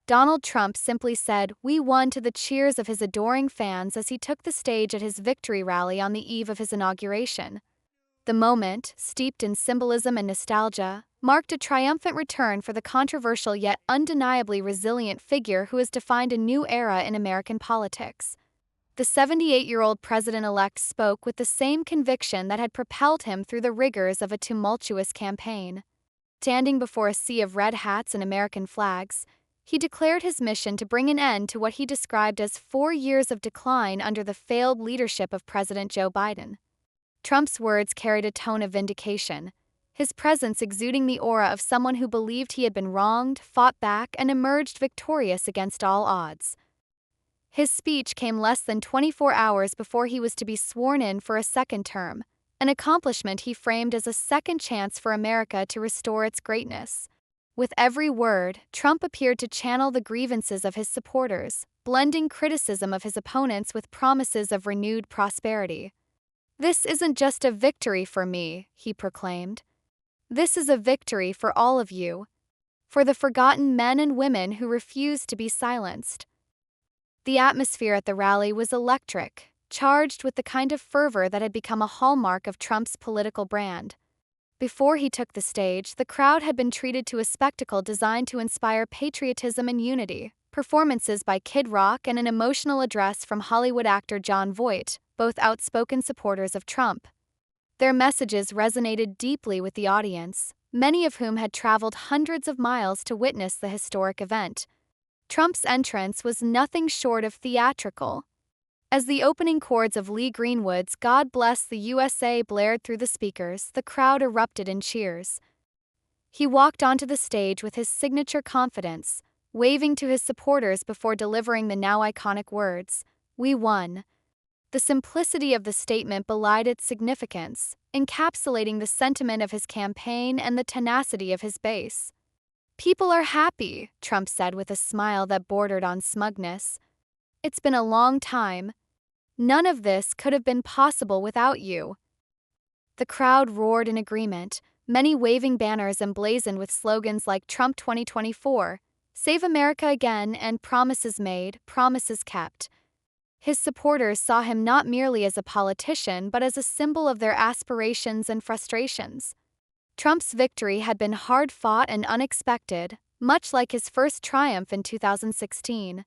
Donald Trump simply said, "We won," to the cheers of his adoring fans as he took the stage at his victory rally on the eve of his inauguration. The moment, steeped in symbolism and nostalgia, marked a triumphant return for the controversial yet undeniably resilient figure who has defined a new era in American politics. The 78-year-old president-elect spoke with the same conviction that had propelled him through the rigors of a tumultuous campaign. Standing before a sea of red hats and American flags, he declared his mission to bring an end to what he described as 4 years of decline under the failed leadership of President Joe Biden. Trump's words carried a tone of vindication, his presence exuding the aura of someone who believed he had been wronged, fought back, and emerged victorious against all odds. His speech came less than 24 hours before he was to be sworn in for a second term, an accomplishment he framed as a second chance for America to restore its greatness. With every word, Trump appeared to channel the grievances of his supporters, blending criticism of his opponents with promises of renewed prosperity. "This isn't just a victory for me," he proclaimed. "This is a victory for all of you, for the forgotten men and women who refused to be silenced." The atmosphere at the rally was electric, charged with the kind of fervor that had become a hallmark of Trump's political brand. Before he took the stage, the crowd had been treated to a spectacle designed to inspire patriotism and unity, performances by Kid Rock and an emotional address from Hollywood actor Jon Voight, both outspoken supporters of Trump. Their messages resonated deeply with the audience, many of whom had traveled hundreds of miles to witness the historic event. Trump's entrance was nothing short of theatrical. As the opening chords of Lee Greenwood's "God Bless the USA" blared through the speakers, the crowd erupted in cheers. He walked onto the stage with his signature confidence, waving to his supporters before delivering the now iconic words, "We won." The simplicity of the statement belied its significance, encapsulating the sentiment of his campaign and the tenacity of his base. "People are happy," Trump said with a smile that bordered on smugness. "It's been a long time. None of this could have been possible without you." The crowd roared in agreement, many waving banners emblazoned with slogans like "Trump 2024, Save America Again," and "Promises Made, Promises Kept." His supporters saw him not merely as a politician but as a symbol of their aspirations and frustrations. Trump's victory had been hard-fought and unexpected, much like his first triumph in 2016.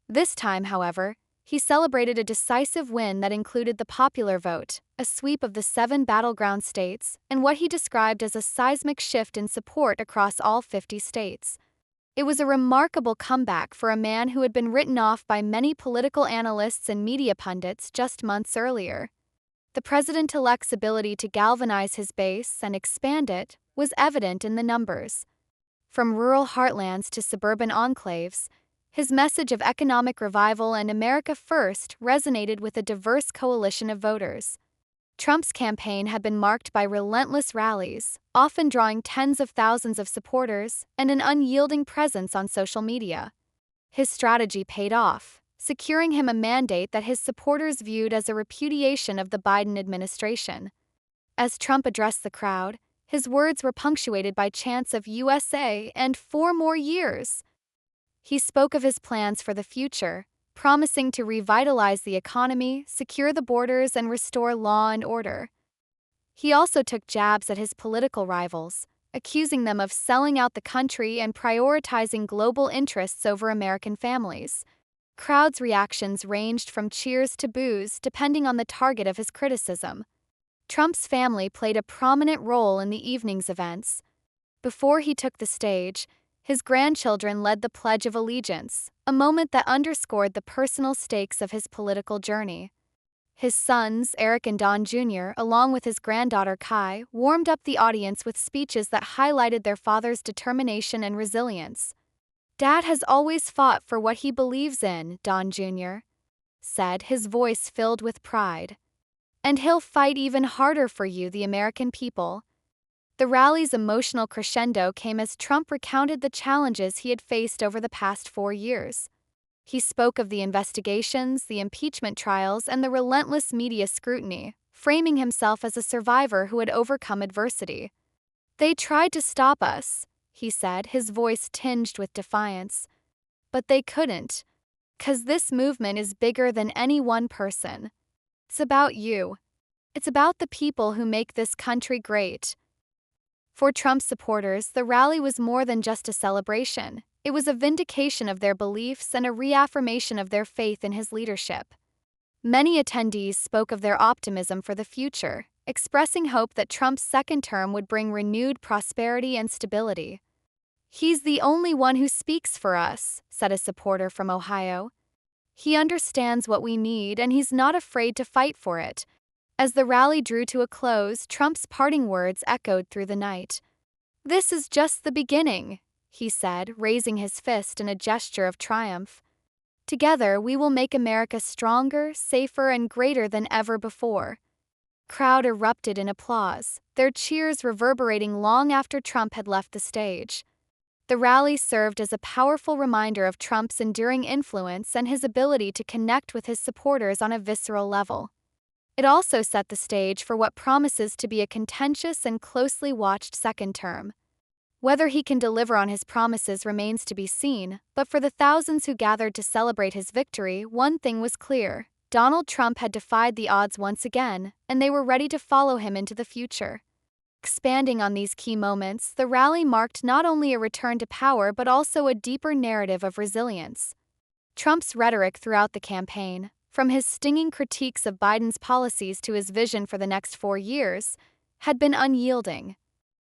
This time, however, he celebrated a decisive win that included the popular vote, a sweep of the 7 battleground states, and what he described as a seismic shift in support across all 50 states. It was a remarkable comeback for a man who had been written off by many political analysts and media pundits just months earlier. The president-elect's ability to galvanize his base and expand it was evident in the numbers. From rural heartlands to suburban enclaves, his message of economic revival and America First resonated with a diverse coalition of voters. Trump's campaign had been marked by relentless rallies, often drawing tens of thousands of supporters, and an unyielding presence on social media. His strategy paid off, securing him a mandate that his supporters viewed as a repudiation of the Biden administration. As Trump addressed the crowd, his words were punctuated by chants of "USA" and "4 more years." He spoke of his plans for the future, promising to revitalize the economy, secure the borders, and restore law and order. He also took jabs at his political rivals, accusing them of selling out the country and prioritizing global interests over American families. Crowds' reactions ranged from cheers to boos depending on the target of his criticism. Trump's family played a prominent role in the evening's events. Before he took the stage, his grandchildren led the Pledge of Allegiance, a moment that underscored the personal stakes of his political journey. His sons, Eric and Don Jr., along with his granddaughter Kai, warmed up the audience with speeches that highlighted their father's determination and resilience. "Dad has always fought for what he believes in," Don Jr. said, his voice filled with pride. "And he'll fight even harder for you, the American people." The rally's emotional crescendo came as Trump recounted the challenges he had faced over the past 4 years. He spoke of the investigations, the impeachment trials, and the relentless media scrutiny, framing himself as a survivor who had overcome adversity. "They tried to stop us," he said, his voice tinged with defiance. but they couldn't. 'Cause this movement is bigger than any one person. It's about you. It's about the people who make this country great. For Trump supporters, the rally was more than just a celebration. It was a vindication of their beliefs and a reaffirmation of their faith in his leadership. Many attendees spoke of their optimism for the future, expressing hope that Trump's second term would bring renewed prosperity and stability. "He's the only one who speaks for us," said a supporter from Ohio. "He understands what we need and he's not afraid to fight for it." As the rally drew to a close, Trump's parting words echoed through the night. "This is just the beginning," he said, raising his fist in a gesture of triumph. "Together, we will make America stronger, safer, and greater than ever before." Crowd erupted in applause, their cheers reverberating long after Trump had left the stage. The rally served as a powerful reminder of Trump's enduring influence and his ability to connect with his supporters on a visceral level. It also set the stage for what promises to be a contentious and closely watched second term. Whether he can deliver on his promises remains to be seen, but for the thousands who gathered to celebrate his victory, one thing was clear: Donald Trump had defied the odds once again, and they were ready to follow him into the future. Expanding on these key moments, the rally marked not only a return to power but also a deeper narrative of resilience. Trump's rhetoric throughout the campaign, from his stinging critiques of Biden's policies to his vision for the next 4 years, had been unyielding.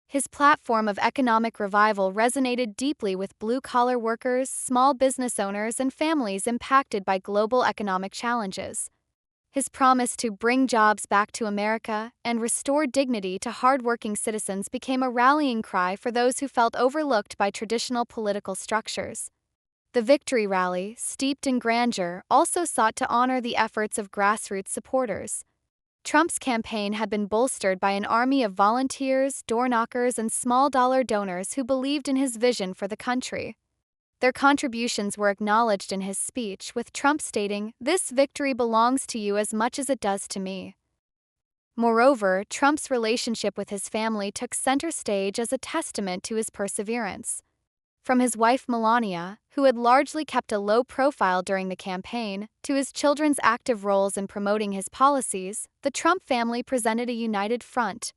His platform of economic revival resonated deeply with blue-collar workers, small business owners, and families impacted by global economic challenges. His promise to bring jobs back to America and restore dignity to hardworking citizens became a rallying cry for those who felt overlooked by traditional political structures. The victory rally, steeped in grandeur, also sought to honor the efforts of grassroots supporters. Trump's campaign had been bolstered by an army of volunteers, door-knockers, and small-dollar donors who believed in his vision for the country. Their contributions were acknowledged in his speech, with Trump stating, "This victory belongs to you as much as it does to me." Moreover, Trump's relationship with his family took center stage as a testament to his perseverance. From his wife Melania, who had largely kept a low profile during the campaign, to his children's active roles in promoting his policies, the Trump family presented a united front.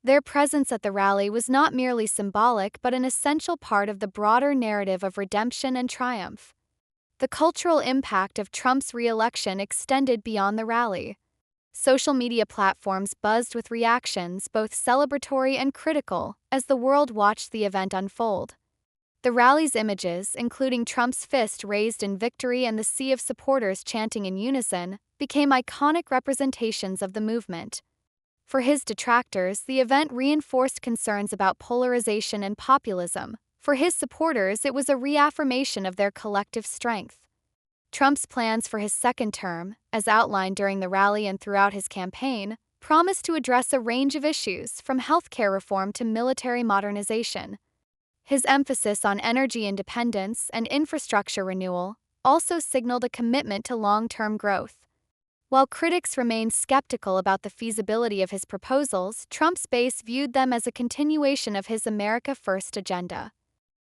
Their presence at the rally was not merely symbolic but an essential part of the broader narrative of redemption and triumph. The cultural impact of Trump's re-election extended beyond the rally. Social media platforms buzzed with reactions, both celebratory and critical, as the world watched the event unfold. The rally's images, including Trump's fist raised in victory and the sea of supporters chanting in unison, became iconic representations of the movement. For his detractors, the event reinforced concerns about polarization and populism. For his supporters, it was a reaffirmation of their collective strength. Trump's plans for his second term, as outlined during the rally and throughout his campaign, promised to address a range of issues, from healthcare reform to military modernization. His emphasis on energy independence and infrastructure renewal also signaled a commitment to long-term growth. While critics remained skeptical about the feasibility of his proposals, Trump's base viewed them as a continuation of his America First agenda.